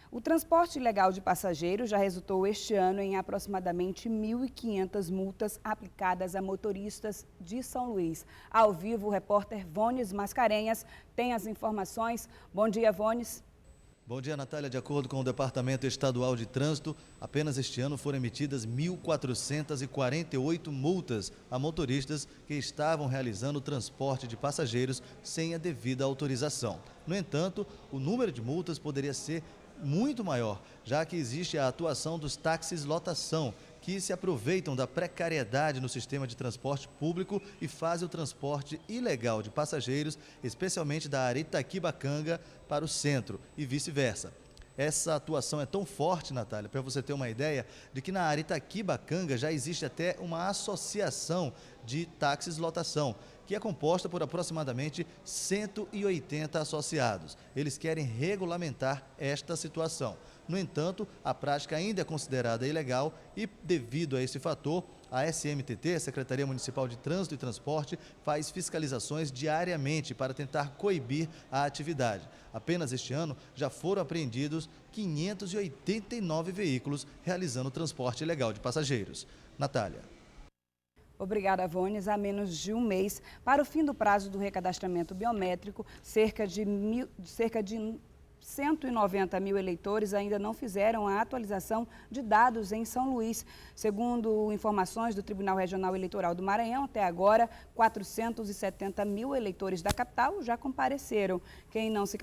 O transporte ilegal de passageiros já resultou este ano em aproximadamente 1.500 multas aplicadas a motoristas de São Luís. Ao vivo, o repórter Vones Mascarenhas tem as informações. Bom dia, Vones. Bom dia, Natália. De acordo com o Departamento Estadual de Trânsito, apenas este ano foram emitidas 1.448 multas a motoristas que estavam realizando o transporte de passageiros sem a devida autorização. No entanto, o número de multas poderia ser muito maior, já que existe a atuação dos táxis lotação, que se aproveitam da precariedade no sistema de transporte público e fazem o transporte ilegal de passageiros, especialmente da Aritaquibacanga para o centro e vice-versa. Essa atuação é tão forte, Natália, para você ter uma ideia, de que na Aritaquibacanga já existe até uma associação de táxis lotação, que é composta por aproximadamente 180 associados. Eles querem regulamentar esta situação. No entanto, a prática ainda é considerada ilegal e, devido a esse fator, a SMTT, a Secretaria Municipal de Trânsito e Transporte, faz fiscalizações diariamente para tentar coibir a atividade. Apenas este ano já foram apreendidos 589 veículos realizando transporte ilegal de passageiros. Natália. Obrigada, Vones. Há menos de um mês, para o fim do prazo do recadastramento biométrico, cerca de 190 mil eleitores ainda não fizeram a atualização de dados em São Luís. Segundo informações do Tribunal Regional Eleitoral do Maranhão, até agora, 470 mil eleitores da capital já compareceram. Quem não se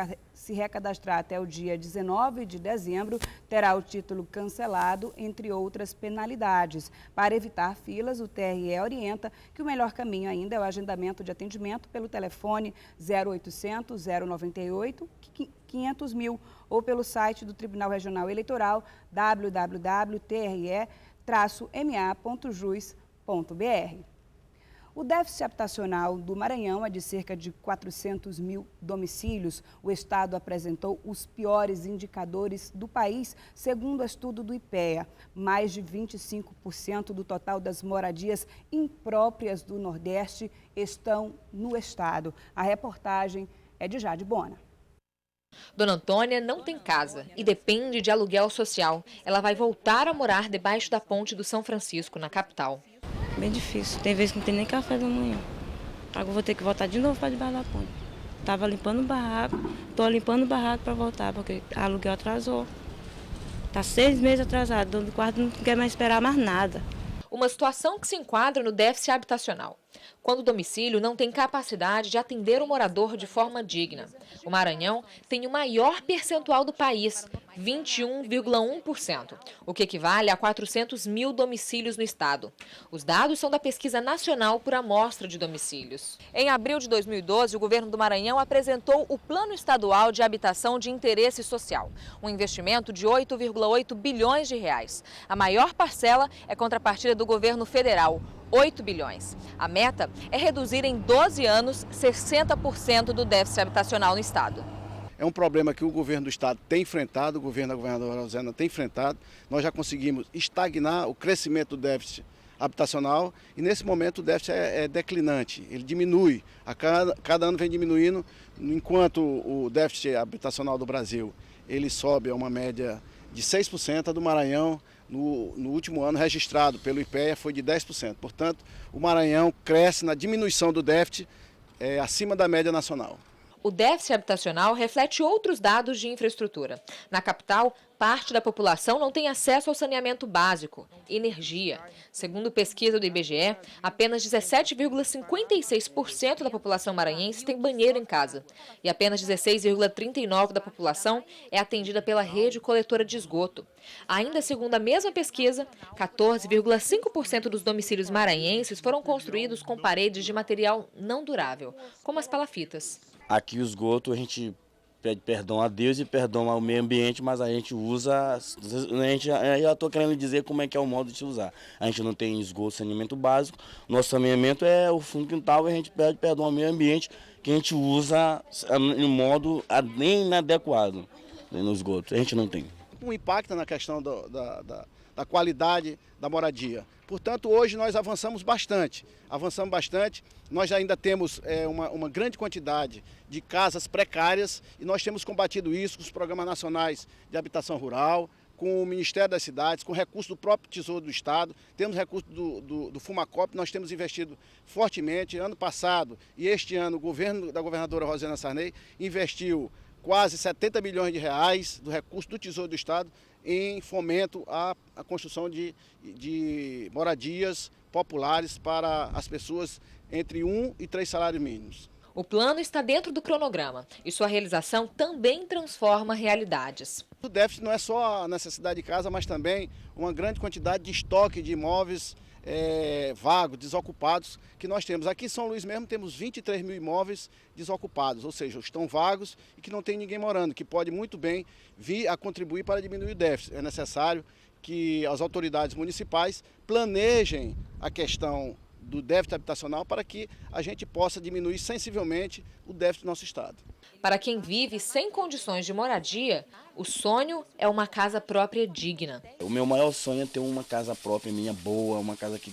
recadastrar até o dia 19 de dezembro terá o título cancelado, entre outras penalidades. Para evitar filas, o TRE orienta que o melhor caminho ainda é o agendamento de atendimento pelo telefone 0800 098 500 mil ou pelo site do Tribunal Regional Eleitoral www.tre-ma.jus.br. O déficit habitacional do Maranhão é de cerca de 400 mil domicílios. O estado apresentou os piores indicadores do país, segundo o estudo do IPEA. Mais de 25% do total das moradias impróprias do Nordeste estão no estado. A reportagem é de Jade Bona. Dona Antônia não tem casa e depende de aluguel social. Ela vai voltar a morar debaixo da ponte do São Francisco, na capital. Bem difícil. Tem vezes que não tem nem café da manhã. Agora eu vou ter que voltar de novo para debaixo da ponte. Estava limpando o barraco, estou limpando o barraco para voltar, porque o aluguel atrasou. Está 6 meses atrasado, o dono do quarto não quer mais esperar mais nada. Uma situação que se enquadra no déficit habitacional, quando o domicílio não tem capacidade de atender o morador de forma digna. O Maranhão tem o maior percentual do país, 21,1%, o que equivale a 400 mil domicílios no estado. Os dados são da Pesquisa Nacional por Amostra de Domicílios. Em abril de 2012, o governo do Maranhão apresentou o Plano Estadual de Habitação de Interesse Social, um investimento de 8,8 bilhões de reais. A maior parcela é contrapartida do governo federal, 8 bilhões. A meta é reduzir em 12 anos 60% do déficit habitacional no estado. É um problema que o governo do estado tem enfrentado, o governo da governadora Rosana tem enfrentado. Nós já conseguimos estagnar o crescimento do déficit habitacional e nesse momento o déficit é declinante, ele diminui. A cada ano vem diminuindo, enquanto o déficit habitacional do Brasil ele sobe a uma média de 6%, a do Maranhão no último ano registrado pelo IPEA foi de 10%. Portanto, o Maranhão cresce na diminuição do déficit acima da média nacional. O déficit habitacional reflete outros dados de infraestrutura. Na capital, parte da população não tem acesso ao saneamento básico, energia. Segundo pesquisa do IBGE, apenas 17,56% da população maranhense tem banheiro em casa. E apenas 16,39% da população é atendida pela rede coletora de esgoto. Ainda segundo a mesma pesquisa, 14,5% dos domicílios maranhenses foram construídos com paredes de material não durável, como as palafitas. Aqui o esgoto a gente pede perdão a Deus e perdão ao meio ambiente, mas a gente usa, eu estou querendo dizer como é que é o modo de se usar. A gente não tem esgoto, saneamento básico, nosso saneamento é o fundo quintal e a gente pede perdão ao meio ambiente, que a gente usa em modo inadequado no esgoto, a gente não tem. Um impacto na questão da qualidade da moradia. Portanto, hoje nós avançamos bastante. Nós ainda temos uma grande quantidade de casas precárias e nós temos combatido isso com os programas nacionais de habitação rural, com o Ministério das Cidades, com recursos do próprio Tesouro do Estado, temos recursos do Fumacop, nós temos investido fortemente. Ano passado e este ano, o governo da governadora Rosiana Sarney investiu quase 70 milhões de reais do recurso do Tesouro do Estado em fomento à construção de moradias populares para as pessoas entre 1 e 3 salários mínimos. O plano está dentro do cronograma e sua realização também transforma realidades. O déficit não é só a necessidade de casa, mas também uma grande quantidade de estoque de imóveis vagos, desocupados, que nós temos. Aqui em São Luís mesmo temos 23 mil imóveis desocupados, ou seja, estão vagos e que não tem ninguém morando, que pode muito bem vir a contribuir para diminuir o déficit. É necessário que as autoridades municipais planejem a questão do déficit habitacional para que a gente possa diminuir sensivelmente o déficit do nosso estado. Para quem vive sem condições de moradia, o sonho é uma casa própria digna. O meu maior sonho é ter uma casa própria minha boa, uma casa que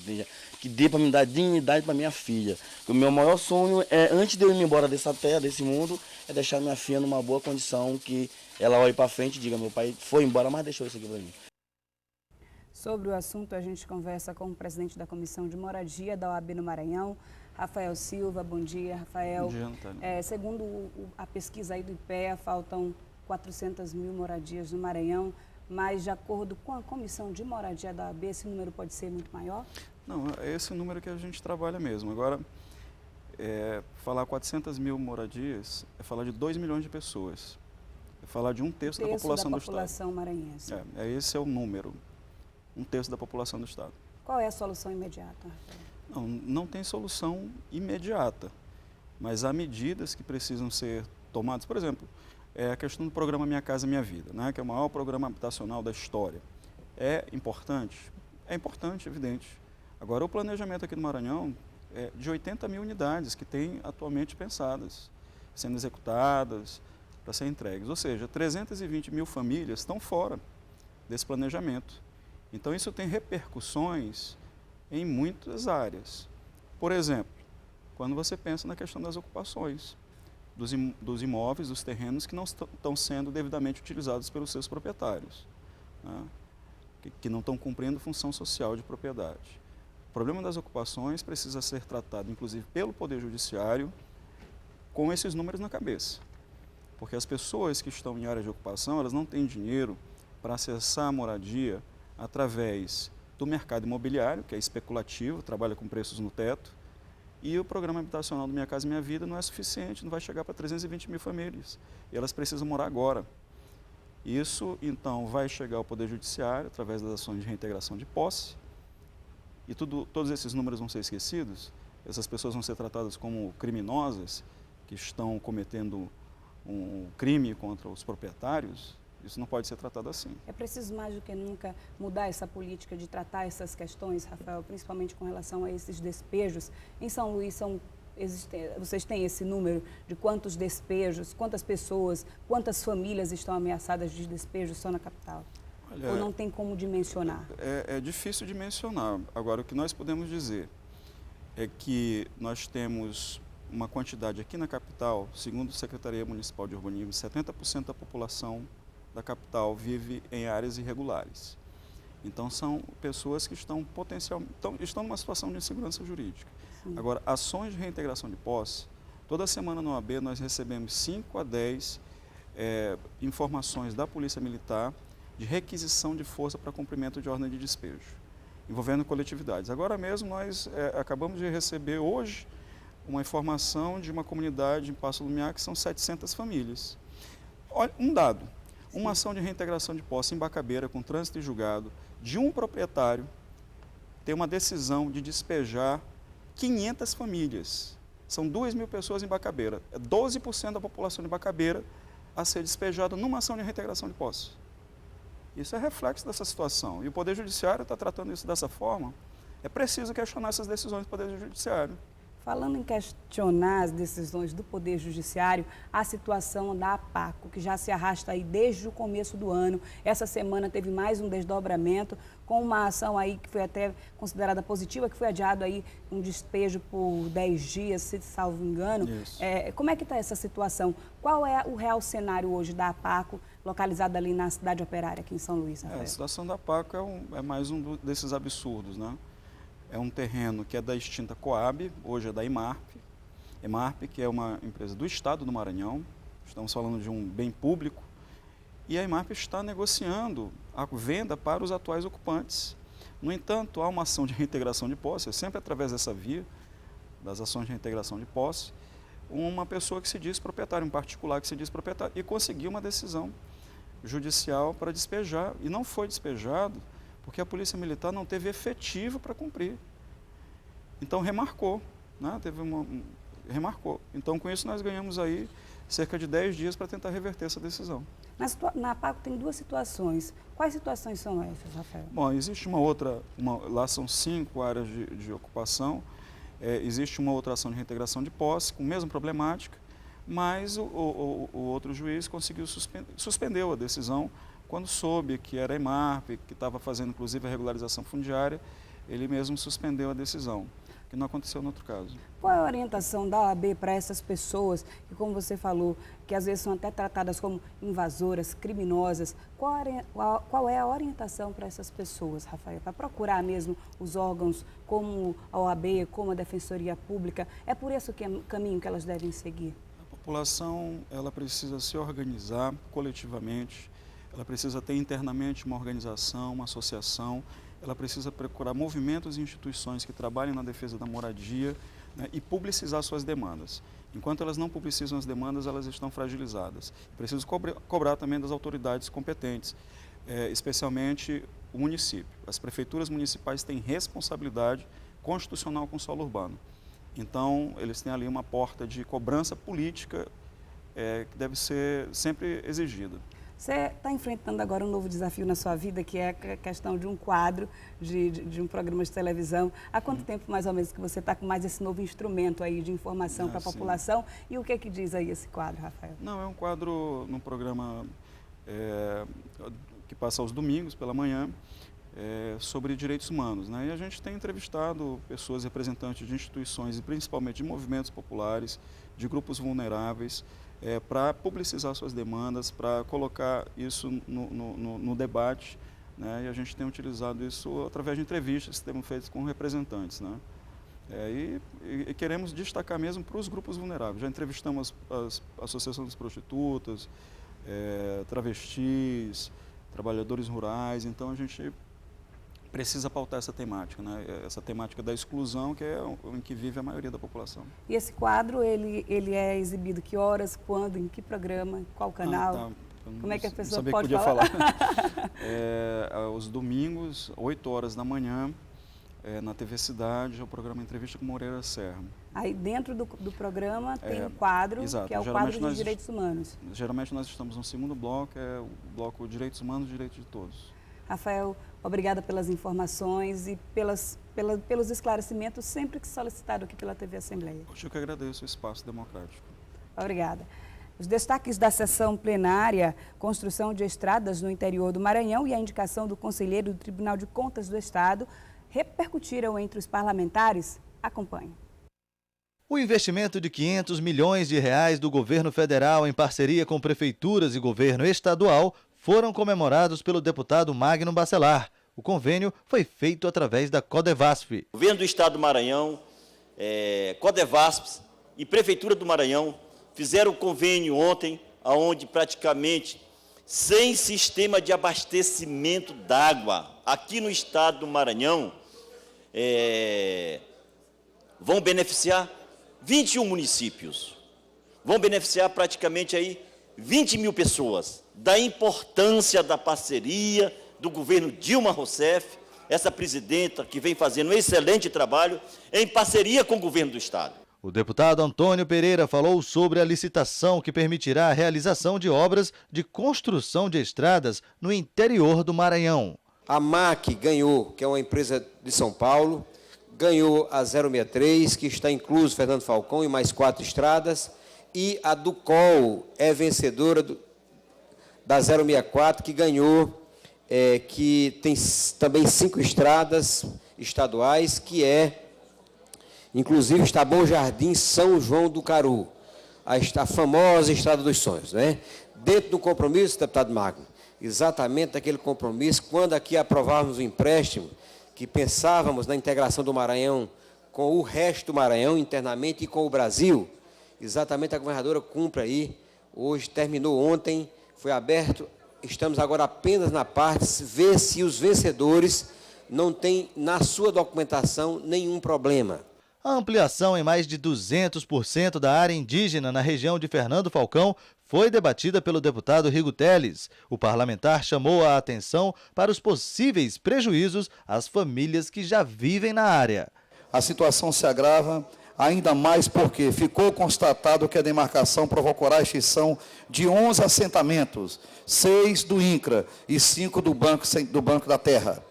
dê para me dar dignidade para minha filha. O meu maior sonho é, antes de eu ir embora dessa terra, desse mundo, é deixar minha filha numa boa condição, que ela olhe para frente e diga: meu pai foi embora, mas deixou isso aqui para mim. Sobre o assunto, a gente conversa com o presidente da Comissão de Moradia da OAB no Maranhão, Rafael Silva. Bom dia, Rafael. Bom dia, Antônio. Segundo a pesquisa aí do IPEA, faltam 400 mil moradias no Maranhão, mas de acordo com a Comissão de Moradia da OAB, esse número pode ser muito maior? Não, é esse o número que a gente trabalha mesmo. Agora, falar 400 mil moradias é falar de 2 milhões de pessoas. É falar de um terço da população do estado. população maranhense. Esse é o número. Um terço da população do estado. Qual é a solução imediata, Rafael? Não tem solução imediata, mas há medidas que precisam ser tomadas. Por exemplo, a questão do programa Minha Casa Minha Vida, né, que é o maior programa habitacional da história. É importante? É importante, evidente. Agora, o planejamento aqui no Maranhão é de 80 mil unidades que tem atualmente pensadas, sendo executadas para serem entregues. Ou seja, 320 mil famílias estão fora desse planejamento. Então, isso tem repercussões em muitas áreas. Por exemplo, quando você pensa na questão das ocupações, dos imóveis, dos terrenos que não estão sendo devidamente utilizados pelos seus proprietários, né? que não estão cumprindo função social de propriedade. O problema das ocupações precisa ser tratado, inclusive, pelo Poder Judiciário, com esses números na cabeça. Porque as pessoas que estão em área de ocupação, elas não têm dinheiro para acessar a moradia através do mercado imobiliário, que é especulativo, trabalha com preços no teto, e o programa habitacional do Minha Casa Minha Vida não é suficiente, não vai chegar para 320 mil famílias, e elas precisam morar agora. Isso, então, vai chegar ao Poder Judiciário, através das ações de reintegração de posse, e todos esses números vão ser esquecidos, essas pessoas vão ser tratadas como criminosas, que estão cometendo um crime contra os proprietários. Isso não pode ser tratado assim. É preciso mais do que nunca mudar essa política de tratar essas questões, Rafael, principalmente com relação a esses despejos. Em São Luís, vocês têm esse número de quantos despejos, quantas pessoas, quantas famílias estão ameaçadas de despejo só na capital? Olha, ou não tem como dimensionar? É difícil de mencionar. Agora, o que nós podemos dizer é que nós temos uma quantidade aqui na capital, segundo a Secretaria Municipal de Urbanismo, 70% da população da capital vive em áreas irregulares. Então, são pessoas que estão numa situação de insegurança jurídica. Sim. Agora, ações de reintegração de posse, toda semana no OAB nós recebemos 5 a 10 informações da Polícia Militar de requisição de força para cumprimento de ordem de despejo, envolvendo coletividades. Agora mesmo nós acabamos de receber hoje uma informação de uma comunidade em Passo Lumiar que são 700 famílias. Olha, um dado. Uma ação de reintegração de posse em Bacabeira, com trânsito e julgado, de um proprietário, tem uma decisão de despejar 500 famílias. São 2 mil pessoas em Bacabeira. É 12% da população de Bacabeira a ser despejada numa ação de reintegração de posse. Isso é reflexo dessa situação. E o Poder Judiciário está tratando isso dessa forma. É preciso questionar essas decisões do Poder Judiciário. Falando em questionar as decisões do Poder Judiciário, a situação da APACO, que já se arrasta aí desde o começo do ano. Essa semana teve mais um desdobramento com uma ação aí que foi até considerada positiva, que foi adiado aí um despejo por 10 dias, se salvo engano. Como é que está essa situação? Qual é o real cenário hoje da APACO, localizada ali na cidade operária, aqui em São Luís? A situação da APACO é mais um desses absurdos, né? É um terreno que é da extinta Coab, hoje é da Emarp, que é uma empresa do Estado do Maranhão, estamos falando de um bem público, e a Emarp está negociando a venda para os atuais ocupantes. No entanto, há uma ação de reintegração de posse, sempre através dessa via, das ações de reintegração de posse, uma pessoa que se diz proprietário, um particular que se diz proprietário, e conseguiu uma decisão judicial para despejar, e não foi despejado, porque a Polícia Militar não teve efetivo para cumprir. Então, remarcou, né? Remarcou. Então, com isso, nós ganhamos aí cerca de 10 dias para tentar reverter essa decisão. Na APACO tem duas situações. Quais situações são essas, Rafael? Bom, existe uma outra, lá são 5 áreas de ocupação, existe uma outra ação de reintegração de posse, com a mesma problemática, mas o outro juiz conseguiu suspendeu a decisão quando soube que era a Emarp, que estava fazendo inclusive a regularização fundiária, ele mesmo suspendeu a decisão, que não aconteceu no outro caso. Qual é a orientação da OAB para essas pessoas que, como você falou, que às vezes são até tratadas como invasoras, criminosas? Qual é a orientação para essas pessoas, Rafael? Para procurar mesmo os órgãos como a OAB, como a Defensoria Pública? É por esse caminho que elas devem seguir? A população, ela precisa se organizar coletivamente, ela precisa ter internamente uma organização, uma associação, ela precisa procurar movimentos e instituições que trabalhem na defesa da moradia, né, e publicizar suas demandas. Enquanto elas não publicizam as demandas, elas estão fragilizadas. Preciso cobrar também das autoridades competentes, especialmente o município. As prefeituras municipais têm responsabilidade constitucional com o solo urbano. Então, eles têm ali uma porta de cobrança política que deve ser sempre exigida. Você está enfrentando agora um novo desafio na sua vida, que é a questão de um quadro, de um programa de televisão. Há quanto tempo, mais ou menos, que você está com mais esse novo instrumento aí de informação para a população? E o que é que diz aí esse quadro, Rafael? Não, é um quadro num programa que passa aos domingos, pela manhã, sobre direitos humanos, né? E a gente tem entrevistado pessoas representantes de instituições e principalmente de movimentos populares, de grupos vulneráveis, para publicizar suas demandas, para colocar isso no debate, né? E a gente tem utilizado isso através de entrevistas que temos feito com representantes, né? E queremos destacar mesmo para os grupos vulneráveis. Já entrevistamos as associações das prostitutas, travestis, trabalhadores rurais, então a gente precisa pautar essa temática, né? Essa temática da exclusão, que é em que vive a maioria da população. E esse quadro, ele é exibido que horas, quando, em que programa, qual canal? Como é que a pessoa pode falar? Aos domingos, 8 horas da manhã, na TV Cidade, é o programa Entrevista com Moreira Serra. Aí dentro do programa tem um quadro, exato, que é o quadro de Direitos Humanos. Geralmente nós estamos no segundo bloco, é o bloco Direitos Humanos e Direitos de Todos. Rafael, obrigada pelas informações e pelos esclarecimentos sempre que solicitado aqui pela TV Assembleia. Eu que agradeço o espaço democrático. Obrigada. Os destaques da sessão plenária, construção de estradas no interior do Maranhão e a indicação do conselheiro do Tribunal de Contas do Estado repercutiram entre os parlamentares. Acompanhe. O investimento de 500 milhões de reais do governo federal em parceria com prefeituras e governo estadual foram comemorados pelo deputado Magno Bacelar. O convênio foi feito através da Codevasp. O governo do Estado do Maranhão, Codevasp e Prefeitura do Maranhão fizeram o convênio ontem, onde praticamente 100 sistemas de abastecimento d'água aqui no Estado do Maranhão vão beneficiar 21 municípios. Vão beneficiar praticamente aí 20 mil pessoas. Da importância da parceria do governo Dilma Rousseff, essa presidenta que vem fazendo um excelente trabalho em parceria com o governo do Estado. O deputado Antônio Pereira falou sobre a licitação que permitirá a realização de obras de construção de estradas no interior do Maranhão. A MAC ganhou, que é uma empresa de São Paulo, ganhou a 063, que está incluso Fernando Falcão e mais 4 estradas, e a Ducol é vencedora da 064, que ganhou, que tem também 5 estradas estaduais, que inclusive está Bom Jardim, São João do Caru, a famosa Estrada dos Sonhos, né? Dentro do compromisso, deputado Magno, exatamente aquele compromisso, quando aqui aprovávamos o empréstimo, que pensávamos na integração do Maranhão com o resto do Maranhão, internamente, e com o Brasil, exatamente a governadora cumpre aí. Hoje, terminou ontem, foi aberto, estamos agora apenas na parte, ver se os vencedores não têm, na sua documentação, nenhum problema. A ampliação em mais de 200% da área indígena na região de Fernando Falcão foi debatida pelo deputado Rigo Teles. O parlamentar chamou a atenção para os possíveis prejuízos às famílias que já vivem na área. A situação se agrava ainda mais porque ficou constatado que a demarcação provocará a extinção de 11 assentamentos, 6 do INCRA e 5 do Banco da Terra.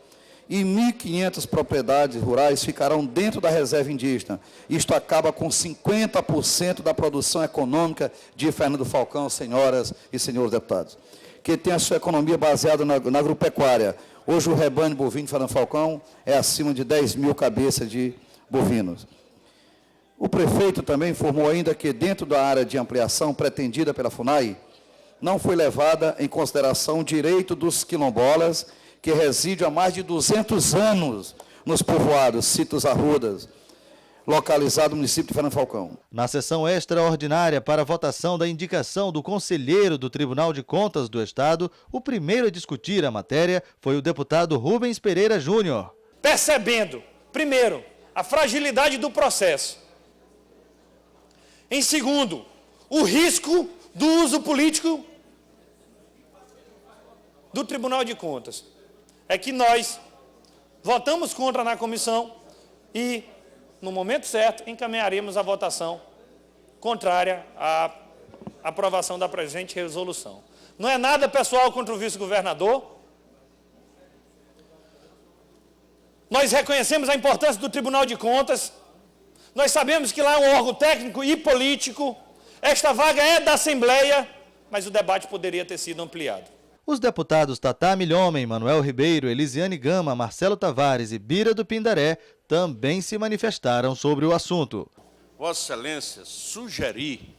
E 1.500 propriedades rurais ficarão dentro da reserva indígena. Isto acaba com 50% da produção econômica de Fernando Falcão, senhoras e senhores deputados, que tem a sua economia baseada na agropecuária. Hoje o rebanho bovino de Fernando Falcão é acima de 10 mil cabeças de bovinos. O prefeito também informou ainda que dentro da área de ampliação pretendida pela FUNAI, não foi levada em consideração o direito dos quilombolas, que reside há mais de 200 anos nos povoados Sítios Arrudas, localizado no município de Fernando Falcão. Na sessão extraordinária para a votação da indicação do conselheiro do Tribunal de Contas do Estado, o primeiro a discutir a matéria foi o deputado Rubens Pereira Júnior. Percebendo, primeiro, a fragilidade do processo. Em segundo, o risco do uso político do Tribunal de Contas. É que nós votamos contra na comissão e, no momento certo, encaminharemos a votação contrária à aprovação da presente resolução. Não é nada pessoal contra o vice-governador. Nós reconhecemos a importância do Tribunal de Contas. Nós sabemos que lá é um órgão técnico e político. Esta vaga é da Assembleia, mas o debate poderia ter sido ampliado. Os deputados Tatá Milhomem, Manuel Ribeiro, Elisiane Gama, Marcelo Tavares e Bira do Pindaré também se manifestaram sobre o assunto. Vossa Excelência, sugerir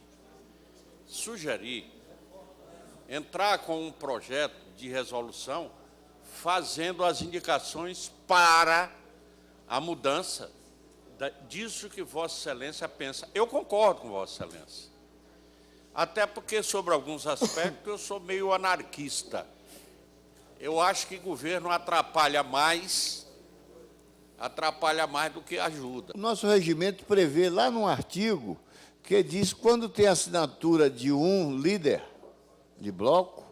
entrar com um projeto de resolução fazendo as indicações para a mudança disso que Vossa Excelência pensa. Eu concordo com Vossa Excelência. Até porque, sobre alguns aspectos, eu sou meio anarquista. Eu acho que o governo atrapalha mais do que ajuda. O nosso regimento prevê lá num artigo que diz que quando tem assinatura de um líder de bloco,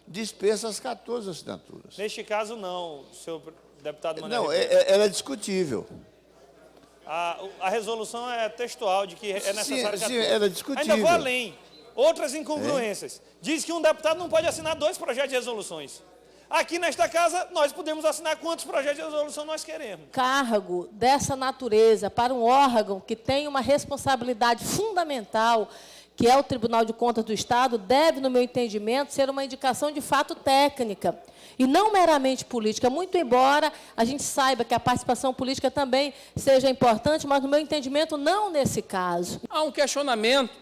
dispensa as 14 assinaturas. Neste caso, não, senhor deputado Manuel. Não, ela é discutível. A resolução é textual de que é necessário... Sim, ela é discutível. Ainda vou além. Outras incongruências. Diz que um deputado não pode assinar 2 projetos de resoluções. Aqui nesta casa, nós podemos assinar quantos projetos de resolução nós queremos. Cargo dessa natureza para um órgão que tem uma responsabilidade fundamental, que é o Tribunal de Contas do Estado, deve, no meu entendimento, ser uma indicação de fato técnica e não meramente política, muito embora a gente saiba que a participação política também seja importante, mas, no meu entendimento, não nesse caso. Há um questionamento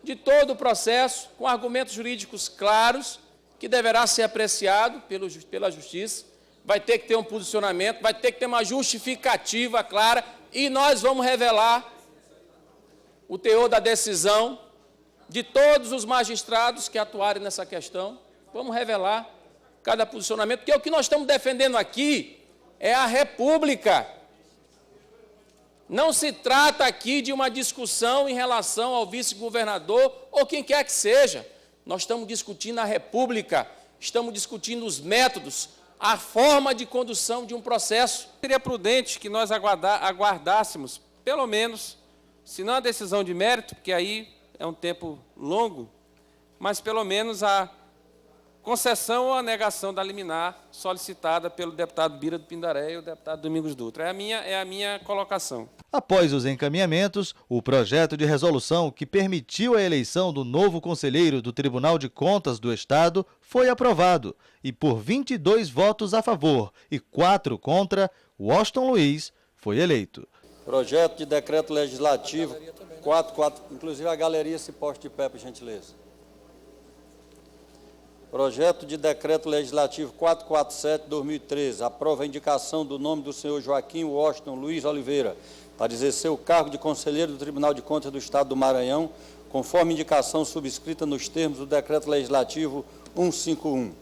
de todo o processo, com argumentos jurídicos claros, que deverá ser apreciado pela Justiça, vai ter que ter um posicionamento, vai ter que ter uma justificativa clara, e nós vamos revelar o teor da decisão de todos os magistrados que atuarem nessa questão. Vamos revelar cada posicionamento, porque o que nós estamos defendendo aqui é a República. Não se trata aqui de uma discussão em relação ao vice-governador ou quem quer que seja. Nós estamos discutindo a República, estamos discutindo os métodos, a forma de condução de um processo. Seria prudente que nós aguardássemos, pelo menos, se não a decisão de mérito, porque aí é um tempo longo, mas pelo menos concessão ou a negação da liminar solicitada pelo deputado Bira do Pindaré e o deputado Domingos Dutra. É a minha colocação. Após os encaminhamentos, o projeto de resolução que permitiu a eleição do novo conselheiro do Tribunal de Contas do Estado foi aprovado e, por 22 votos a favor e 4 contra, Washington Luiz foi eleito. Projeto de decreto legislativo 44, inclusive a galeria se poste de pé, por gentileza. Projeto de decreto legislativo 447/2013, aprova a indicação do nome do senhor Joaquim Washington Luiz Oliveira para exercer o cargo de conselheiro do Tribunal de Contas do Estado do Maranhão, conforme indicação subscrita nos termos do decreto legislativo 151.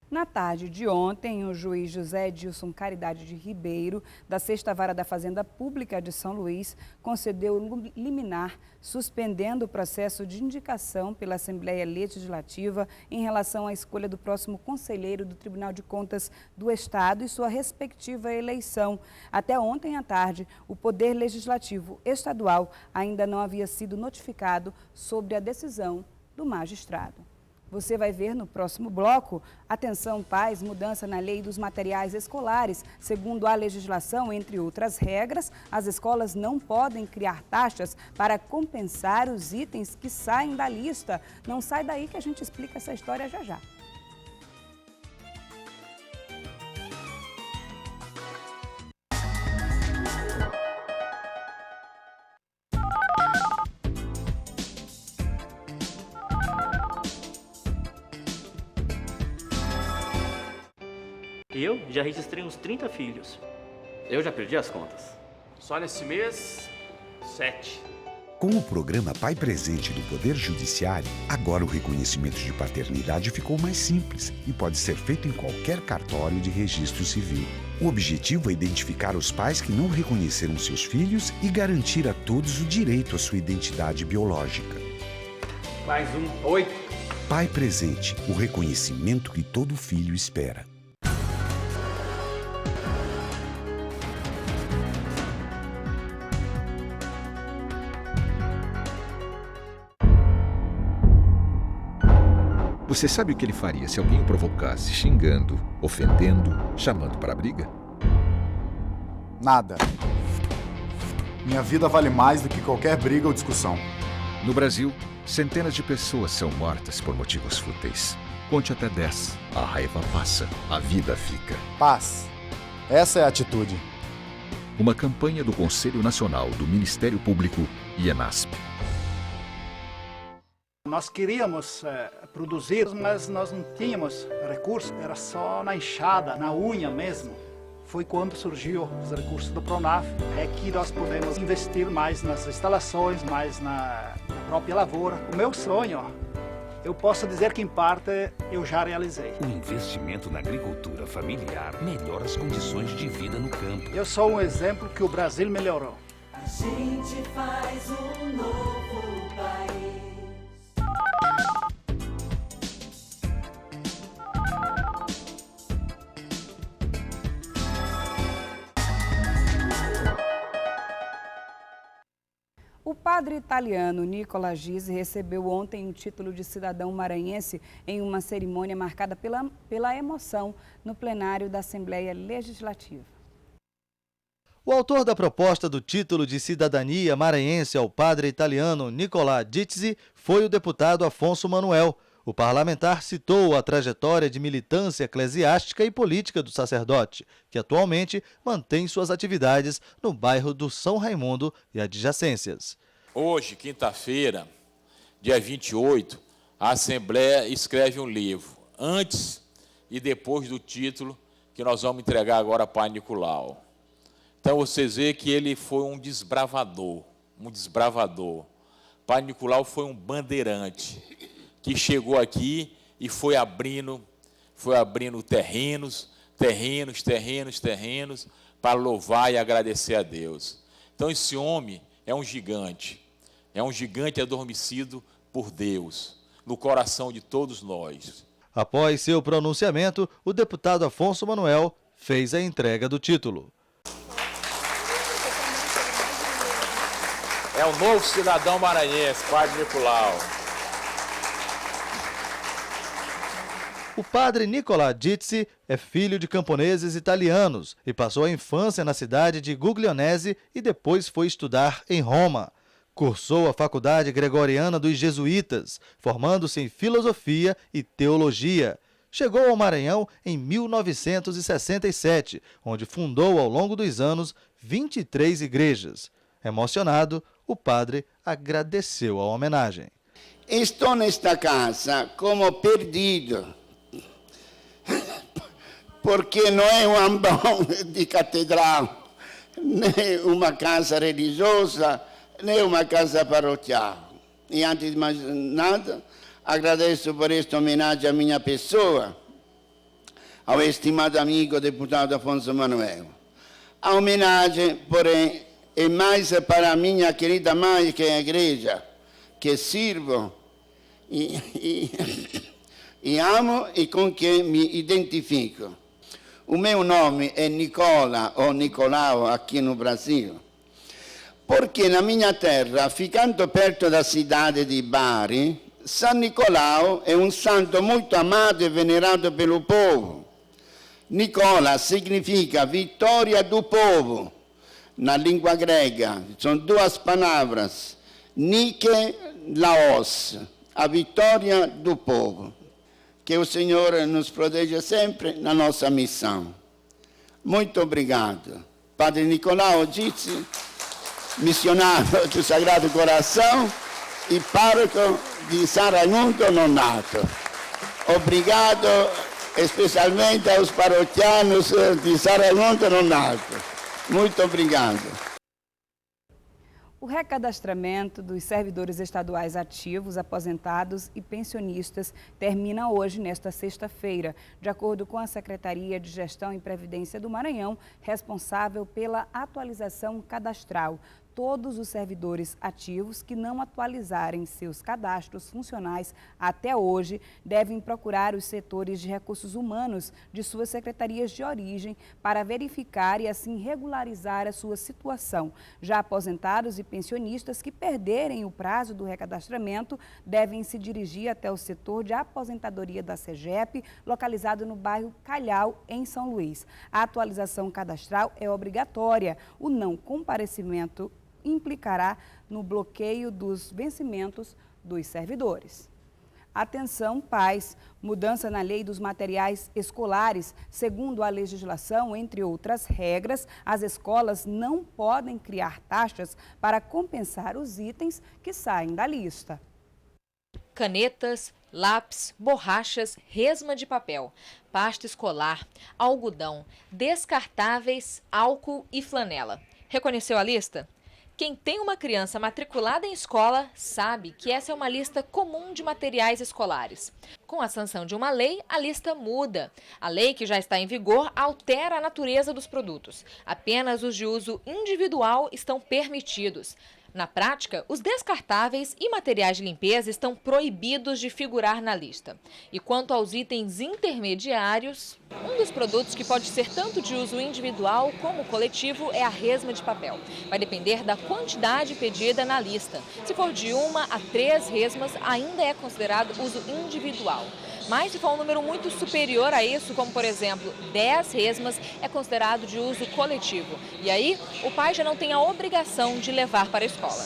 Na tarde de ontem, o juiz José Edilson Caridade de Ribeiro, da 6ª Vara da Fazenda Pública de São Luís, concedeu liminar, suspendendo o processo de indicação pela Assembleia Legislativa em relação à escolha do próximo conselheiro do Tribunal de Contas do Estado e sua respectiva eleição. Até ontem à tarde, o Poder Legislativo Estadual ainda não havia sido notificado sobre a decisão do magistrado. Você vai ver no próximo bloco. Atenção, pais, mudança na lei dos materiais escolares. Segundo a legislação, entre outras regras, as escolas não podem criar taxas para compensar os itens que saem da lista. Não sai daí que a gente explica essa história já já. Eu já registrei uns 30 filhos. Eu já perdi as contas. Só nesse mês, 7. Com o programa Pai Presente do Poder Judiciário, agora o reconhecimento de paternidade ficou mais simples e pode ser feito em qualquer cartório de registro civil. O objetivo é identificar os pais que não reconheceram seus filhos e garantir a todos o direito à sua identidade biológica. Mais um, 8. Pai Presente, o reconhecimento que todo filho espera. Você sabe o que ele faria se alguém o provocasse, xingando, ofendendo, chamando para a briga? Nada. Minha vida vale mais do que qualquer briga ou discussão. No Brasil, centenas de pessoas são mortas por motivos fúteis. Conte até 10. A raiva passa, a vida fica. Paz. Essa é a atitude. Uma campanha do Conselho Nacional do Ministério Público e ENASP. Nós queríamos produzir, mas nós não tínhamos recursos, era só na enxada, na unha mesmo. Foi quando surgiu os recursos do Pronaf, é que nós podemos investir mais nas instalações, mais na própria lavoura. O meu sonho, eu posso dizer que em parte eu já realizei. O investimento na agricultura familiar melhora as condições de vida no campo. Eu sou um exemplo que o Brasil melhorou. A gente faz um novo país. O padre italiano Nicola Gysi recebeu ontem o título de cidadão maranhense em uma cerimônia marcada pela emoção no plenário da Assembleia Legislativa. O autor da proposta do título de cidadania maranhense ao padre italiano Nicola Gysi foi o deputado Afonso Manuel. O parlamentar citou a trajetória de militância eclesiástica e política do sacerdote, que atualmente mantém suas atividades no bairro do São Raimundo e adjacências. Hoje, quinta-feira, dia 28, a Assembleia escreve um livro, antes e depois do título, que nós vamos entregar agora a Padre Nicolau. Então, vocês veem que ele foi um desbravador, Padre Nicolau foi um bandeirante, que chegou aqui e foi abrindo terrenos, para louvar e agradecer a Deus. Então, esse homem é um gigante adormecido por Deus, no coração de todos nós. Após seu pronunciamento, o deputado Afonso Manuel fez a entrega do título. É o novo cidadão maranhense, Padre Nicolau. O padre Nicola Dizzi é filho de camponeses italianos e passou a infância na cidade de Guglielmese e depois foi estudar em Roma. Cursou a Faculdade Gregoriana dos Jesuítas, formando-se em Filosofia e Teologia. Chegou ao Maranhão em 1967, onde fundou ao longo dos anos 23 igrejas. Emocionado, o padre agradeceu a homenagem. Estou nesta casa como perdido, porque não é um ambão de catedral, nem uma casa religiosa, nem uma casa paroquial. E antes de mais nada, agradeço por esta homenagem à minha pessoa, ao estimado amigo deputado Afonso Manuel. A homenagem, porém, é mais para a minha querida mãe, que é a igreja, que sirvo e amo e com quem me identifico. O meu nome é Nicola, ou Nicolau, aqui no Brasil, porque na minha terra, ficando perto da cidade de Bari, San Nicolau é um santo muito amado e venerado pelo povo. Nicola significa vitória do povo. Na língua grega, são duas palavras, Nike, Laos, a vitória do povo. Que o Senhor nos proteja sempre na nossa missão. Muito obrigado. Padre Nicolau Dizzi, missionário do Sagrado Coração e pároco de San Raimundo Nonato. Obrigado especialmente aos paroquianos de San Raimundo Nonato. Muito obrigado. O recadastramento dos servidores estaduais ativos, aposentados e pensionistas termina hoje, nesta sexta-feira, de acordo com a Secretaria de Gestão e Previdência do Maranhão, responsável pela atualização cadastral. Todos os servidores ativos que não atualizarem seus cadastros funcionais até hoje devem procurar os setores de recursos humanos de suas secretarias de origem para verificar e assim regularizar a sua situação. Já aposentados e pensionistas que perderem o prazo do recadastramento devem se dirigir até o setor de aposentadoria da SEGEP, localizado no bairro Calhau, em São Luís. A atualização cadastral é obrigatória. O não comparecimento implicará no bloqueio dos vencimentos dos servidores. Atenção, pais! Mudança na lei dos materiais escolares. Segundo a legislação, entre outras regras, as escolas não podem criar taxas para compensar os itens que saem da lista. Canetas, lápis, borrachas, resma de papel, pasta escolar, algodão, descartáveis, álcool e flanela. Reconheceu a lista? Quem tem uma criança matriculada em escola sabe que essa é uma lista comum de materiais escolares. Com a sanção de uma lei, a lista muda. A lei que já está em vigor altera a natureza dos produtos. Apenas os de uso individual estão permitidos. Na prática, os descartáveis e materiais de limpeza estão proibidos de figurar na lista. E quanto aos itens intermediários, um dos produtos que pode ser tanto de uso individual como coletivo é a resma de papel. Vai depender da quantidade pedida na lista. Se for de 1 a 3 resmas, ainda é considerado uso individual. Mas se for um número muito superior a isso, como por exemplo 10 resmas, é considerado de uso coletivo. E aí, o pai já não tem a obrigação de levar para a escola.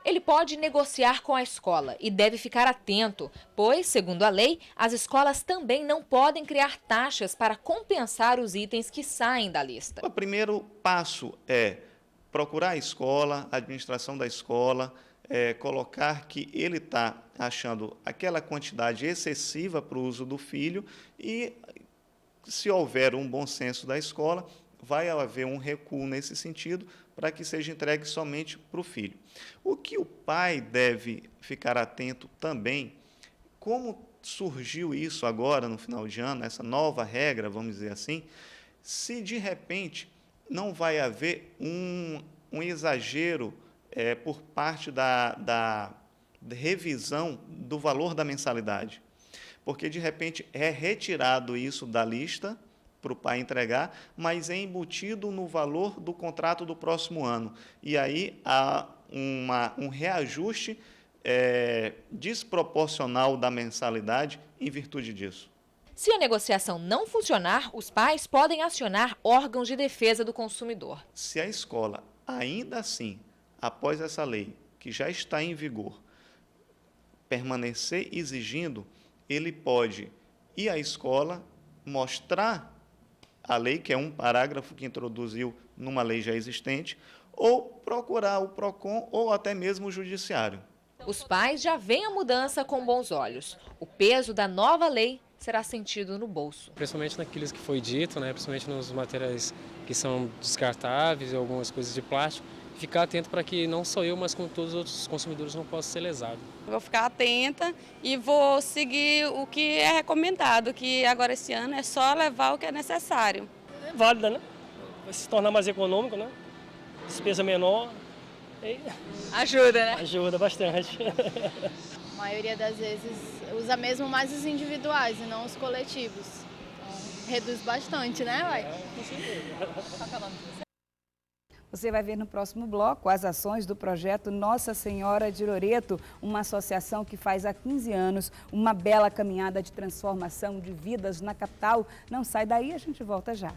Ele pode negociar com a escola e deve ficar atento, pois, segundo a lei, as escolas também não podem criar taxas para compensar os itens que saem da lista. O primeiro passo é procurar a escola, a administração da escola, colocar que ele está achando aquela quantidade excessiva para o uso do filho e, se houver um bom senso da escola, vai haver um recuo nesse sentido para que seja entregue somente para o filho. O que o pai deve ficar atento também, como surgiu isso agora no final de ano, essa nova regra, vamos dizer assim, se de repente não vai haver um exagero por parte da revisão do valor da mensalidade, porque de repente é retirado isso da lista para o pai entregar, mas é embutido no valor do contrato do próximo ano. E aí há um reajuste desproporcional da mensalidade em virtude disso. Se a negociação não funcionar, os pais podem acionar órgãos de defesa do consumidor. Se a escola, ainda assim, após essa lei, que já está em vigor, permanecer exigindo, ele pode ir à escola, mostrar a lei, que é um parágrafo que introduziu numa lei já existente, ou procurar o PROCON ou até mesmo o judiciário. Os pais já veem a mudança com bons olhos. O peso da nova lei será sentido no bolso. Principalmente naqueles que foi dito, principalmente nos materiais que são descartáveis e algumas coisas de plástico, ficar atento para que não só eu, mas como todos os outros consumidores não possam ser lesados. Vou ficar atenta e vou seguir o que é recomendado, que agora esse ano é só levar o que é necessário. É válida, né? Vai se tornar mais econômico, né? Despesa menor. Ajuda, né? Ajuda bastante. A maioria das vezes usa mesmo mais os individuais e não os coletivos. Então, reduz bastante, né, vai? Com certeza. Você vai ver no próximo bloco as ações do projeto Nossa Senhora de Loreto, uma associação que faz há 15 anos uma bela caminhada de transformação de vidas na capital. Não sai daí, a gente volta já.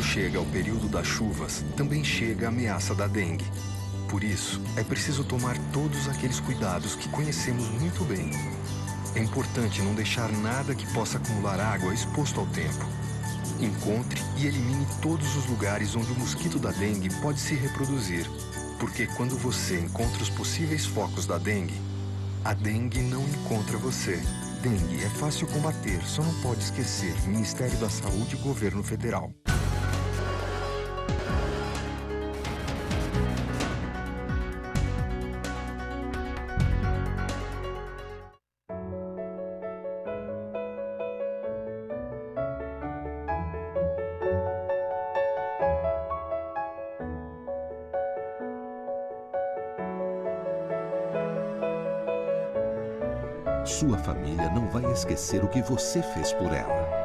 Chega o período das chuvas, também chega a ameaça da dengue. Por isso, é preciso tomar todos aqueles cuidados que conhecemos muito bem. É importante não deixar nada que possa acumular água exposto ao tempo. Encontre e elimine todos os lugares onde o mosquito da dengue pode se reproduzir. Porque quando você encontra os possíveis focos da dengue, a dengue não encontra você. Dengue é fácil combater, só não pode esquecer. Ministério da Saúde e Governo Federal. Sua família não vai esquecer o que você fez por ela.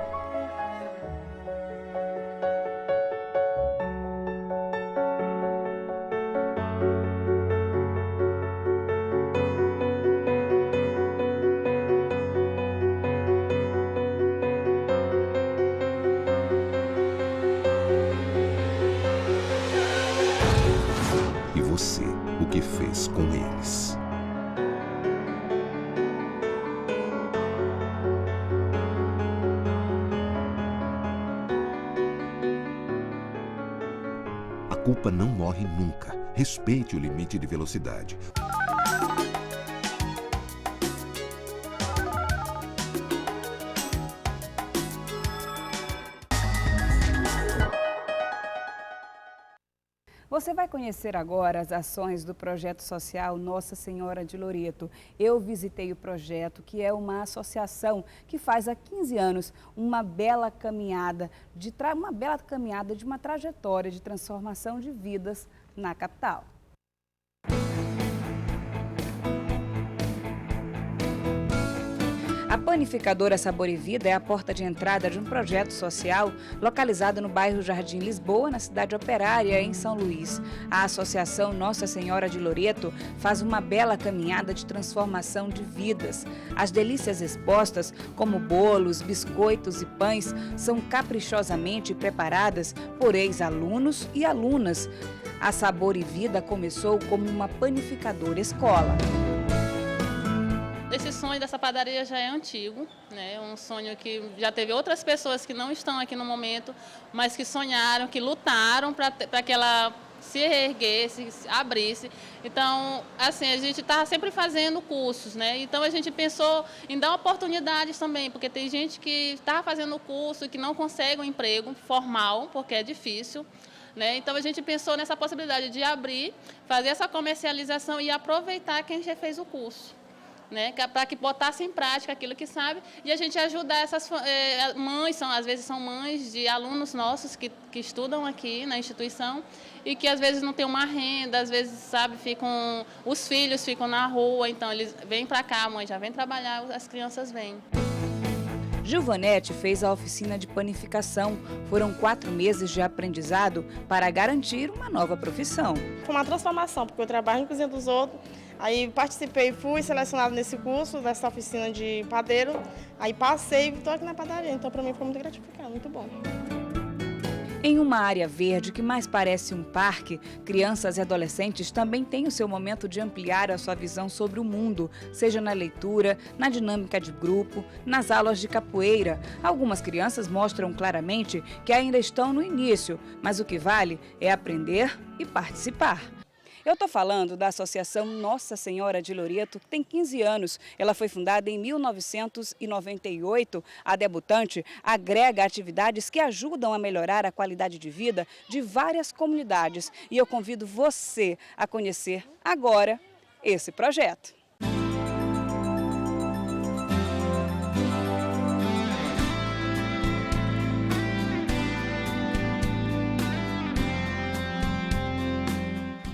E você, o que fez com eles? A culpa não morre nunca. Respeite o limite de velocidade. Você vai conhecer agora as ações do projeto social Nossa Senhora de Loreto. Eu visitei o projeto, que é uma associação que faz há 15 anos uma bela caminhada de uma trajetória de transformação de vidas na capital. A panificadora Sabor e Vida é a porta de entrada de um projeto social localizado no bairro Jardim Lisboa, na cidade operária, em São Luís. A Associação Nossa Senhora de Loreto faz uma bela caminhada de transformação de vidas. As delícias expostas, como bolos, biscoitos e pães, são caprichosamente preparadas por ex-alunos e alunas. A Sabor e Vida começou como uma panificadora escola. Esse sonho dessa padaria já é antigo, né? Um sonho que já teve outras pessoas que não estão aqui no momento, mas que sonharam, que lutaram para que ela se erguesse, se abrisse. Então, assim, a gente está sempre fazendo cursos, né? Então, a gente pensou em dar oportunidades também, porque tem gente que está fazendo curso e que não consegue um emprego formal, porque é difícil, né? Então, a gente pensou nessa possibilidade de abrir, fazer essa comercialização e aproveitar quem já fez o curso, né, para que botasse em prática aquilo que sabe, e a gente ajudar essas mães, às vezes são mães de alunos nossos que estudam aqui na instituição e que às vezes não tem uma renda, às vezes, sabe, os filhos ficam na rua, então eles vêm para cá, a mãe já vem trabalhar, as crianças vêm. Gilvanete fez a oficina de panificação. Foram 4 meses de aprendizado para garantir uma nova profissão. Foi uma transformação, porque eu trabalho na cozinha dos outros. Aí participei, fui selecionado nesse curso, nessa oficina de padeiro. Aí passei e estou aqui na padaria. Então, para mim, foi muito gratificante, muito bom. Em uma área verde que mais parece um parque, crianças e adolescentes também têm o seu momento de ampliar a sua visão sobre o mundo, seja na leitura, na dinâmica de grupo, nas aulas de capoeira. Algumas crianças mostram claramente que ainda estão no início, mas o que vale é aprender e participar. Eu estou falando da Associação Nossa Senhora de Loreto, que tem 15 anos. Ela foi fundada em 1998. A debutante agrega atividades que ajudam a melhorar a qualidade de vida de várias comunidades. E eu convido você a conhecer agora esse projeto.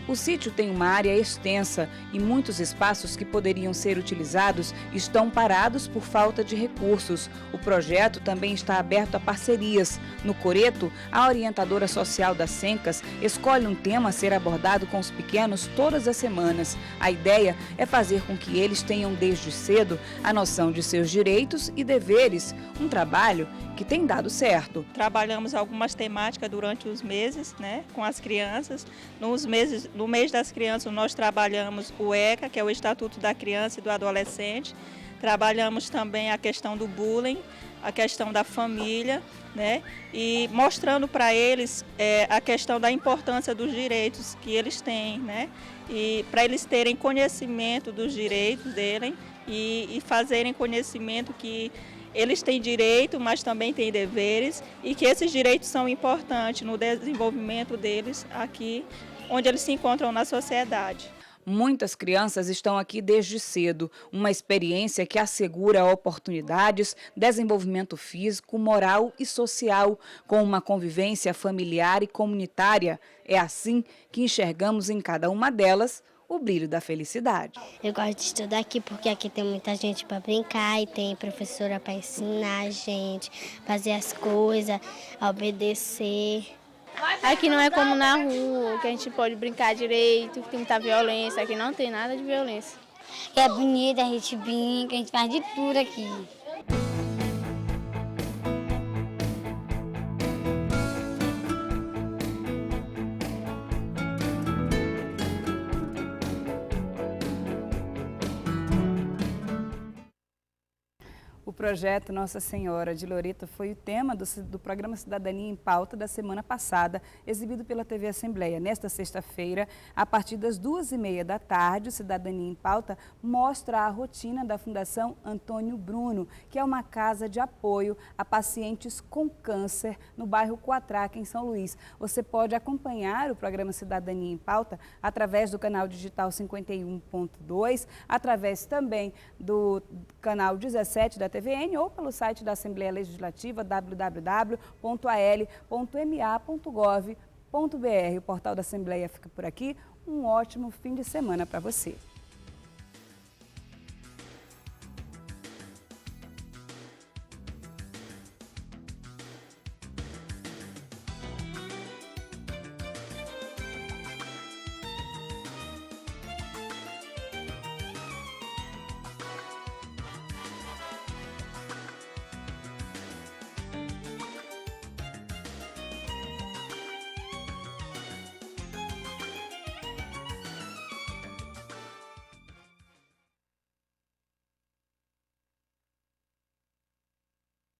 O sítio tem uma área extensa e muitos espaços que poderiam ser utilizados estão parados por falta de recursos. O projeto também está aberto a parcerias. No Coreto, a orientadora social das Sencas escolhe um tema a ser abordado com os pequenos todas as semanas. A ideia é fazer com que eles tenham desde cedo a noção de seus direitos e deveres, um trabalho que tem dado certo. Trabalhamos algumas temáticas durante os meses, né, com as crianças. No mês das crianças, nós trabalhamos o ECA, que é o Estatuto da Criança e do Adolescente. Trabalhamos também a questão do bullying, a questão da família, né, e mostrando para eles a questão da importância dos direitos que eles têm, né, e para eles terem conhecimento dos direitos deles e fazerem conhecimento que eles têm direito, mas também têm deveres e que esses direitos são importantes no desenvolvimento deles aqui, onde eles se encontram na sociedade. Muitas crianças estão aqui desde cedo, uma experiência que assegura oportunidades, desenvolvimento físico, moral e social, com uma convivência familiar e comunitária. É assim que enxergamos em cada uma delas o brilho da felicidade. Eu gosto de estudar aqui porque aqui tem muita gente para brincar e tem professora para ensinar a gente, fazer as coisas, obedecer. Aqui não é como na rua, que a gente pode brincar direito, que tem muita violência. Aqui não tem nada de violência. É bonito, a gente brinca, a gente faz de tudo aqui. O projeto Nossa Senhora de Loreto foi o tema do programa Cidadania em Pauta da semana passada, exibido pela TV Assembleia. Nesta sexta-feira, a partir das 2h30 da tarde, o Cidadania em Pauta mostra a rotina da Fundação Antônio Bruno, que é uma casa de apoio a pacientes com câncer no bairro Coatraca, em São Luís. Você pode acompanhar o programa Cidadania em Pauta através do canal digital 51.2, através também do canal 17 da TVN ou pelo site da Assembleia Legislativa www.al.ma.gov.br. O portal da Assembleia fica por aqui. Um ótimo fim de semana para você.